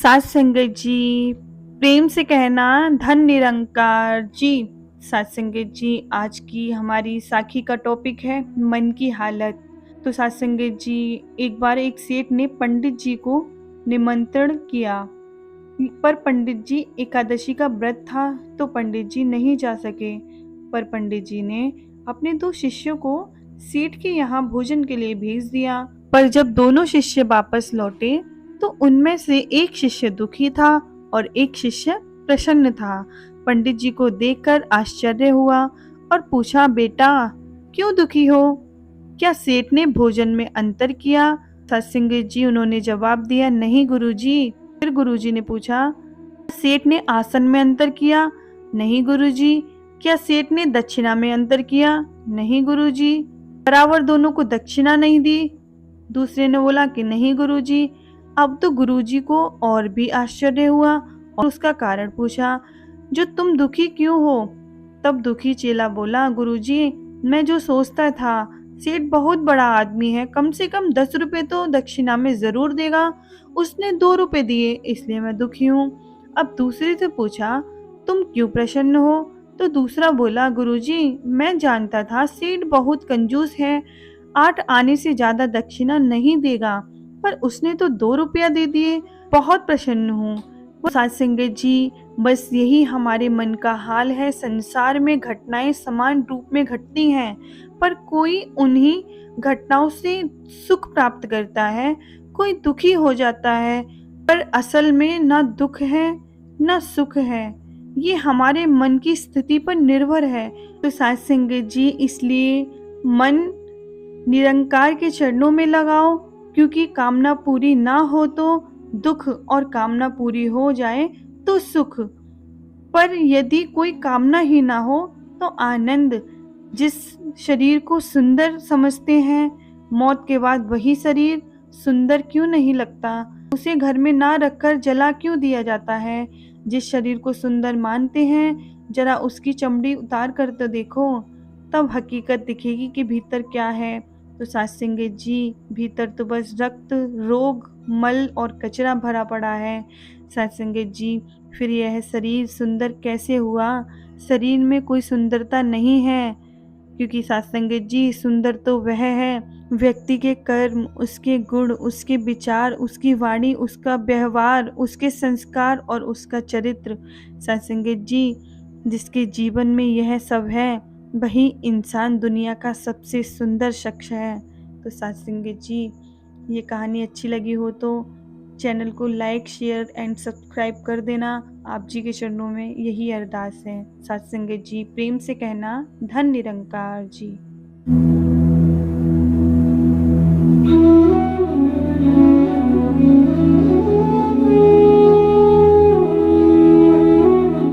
साथ संगत जी, प्रेम से कहना धन निरंकार जी। साथ संगत जी, आज की हमारी साखी का टॉपिक है मन की हालत। तो साथ संगत जी, एक बार एक सेठ ने पंडित जी को निमंत्रण किया, पर पंडित जी एकादशी का व्रत था तो पंडित जी नहीं जा सके। पर पंडित जी ने अपने दो शिष्यों को सेठ के यहाँ भोजन के लिए भेज दिया। पर जब दोनों शिष्य वापस लौटे तो उनमें से एक शिष्य दुखी था और एक शिष्य प्रसन्न था। पंडित जी को देखकर आश्चर्य हुआ और पूछा, बेटा क्यों दुखी हो? क्या सेठ ने भोजन में अंतर किया? सत्संग जी, उन्होंने जवाब दिया, नहीं गुरुजी। फिर गुरुजी ने पूछा, सेठ ने आसन में अंतर किया? नहीं गुरुजी। क्या सेठ ने दक्षिणा में अंतर किया? नहीं गुरुजी। बराबर दोनों को दक्षिणा नहीं दी? दूसरे ने बोला कि नहीं गुरुजी। अब तो गुरुजी को और भी आश्चर्य हुआ और उसका कारण पूछा, जो तुम दुखी क्यों हो? तब दुखी चेला बोला, गुरुजी मैं जो सोचता था, सेठ बहुत बड़ा आदमी है, कम से कम 10 रुपए तो दक्षिणा में जरूर देगा, उसने 2 रुपए दिए, इसलिए मैं दुखी हूँ। अब दूसरे से पूछा, तुम क्यों प्रसन्न हो? तो दूसरा बोला, गुरुजी मैं जानता था सेठ बहुत कंजूस है, 8 आने से ज्यादा दक्षिणा नहीं देगा, पर उसने तो 2 रुपया दे दिए, बहुत प्रसन्न हूँ। वो साथ संगत जी, बस यही हमारे मन का हाल है। संसार में घटनाएं समान रूप में घटती हैं, पर कोई उन्हीं घटनाओं से सुख प्राप्त करता है, कोई दुखी हो जाता है, पर असल में ना दुख है ना सुख है। ये हमारे मन की स्थिति पर निर्भर है। तो साथ संगत जी, इसलिए मन निरंकार के चरणों में लगाओ, क्योंकि कामना पूरी ना हो तो दुख और कामना पूरी हो जाए तो सुख। पर यदि कोई कामना ही ना हो तो आनंद। जिस शरीर को सुंदर समझते हैं, मौत के बाद वही शरीर सुंदर क्यों नहीं लगता? उसे घर में ना रखकर जला क्यों दिया जाता है? जिस शरीर को सुंदर मानते हैं, जरा उसकी चमड़ी उतार कर तो देखो, तब हकीकत दिखेगी कि भीतर क्या है। तो साथ संगत जी, भीतर तो बस रक्त, रोग, मल और कचरा भरा पड़ा है। साथ संगत जी, फिर यह शरीर सुंदर कैसे हुआ? शरीर में कोई सुंदरता नहीं है, क्योंकि साथ संगत जी, सुंदर तो वह है व्यक्ति के कर्म, उसके गुण, उसके विचार, उसकी वाणी, उसका व्यवहार, उसके संस्कार और उसका चरित्र। साथ संगत जी, जिसके जीवन में यह सब है, वही इंसान दुनिया का सबसे सुंदर शख्स है। तो साथ संगत जी, ये कहानी अच्छी लगी हो तो चैनल को लाइक, शेयर एंड सब्सक्राइब कर देना। आप जी के चरणों में यही अरदास है। साथ संगत जी, प्रेम से कहना धन निरंकार जी।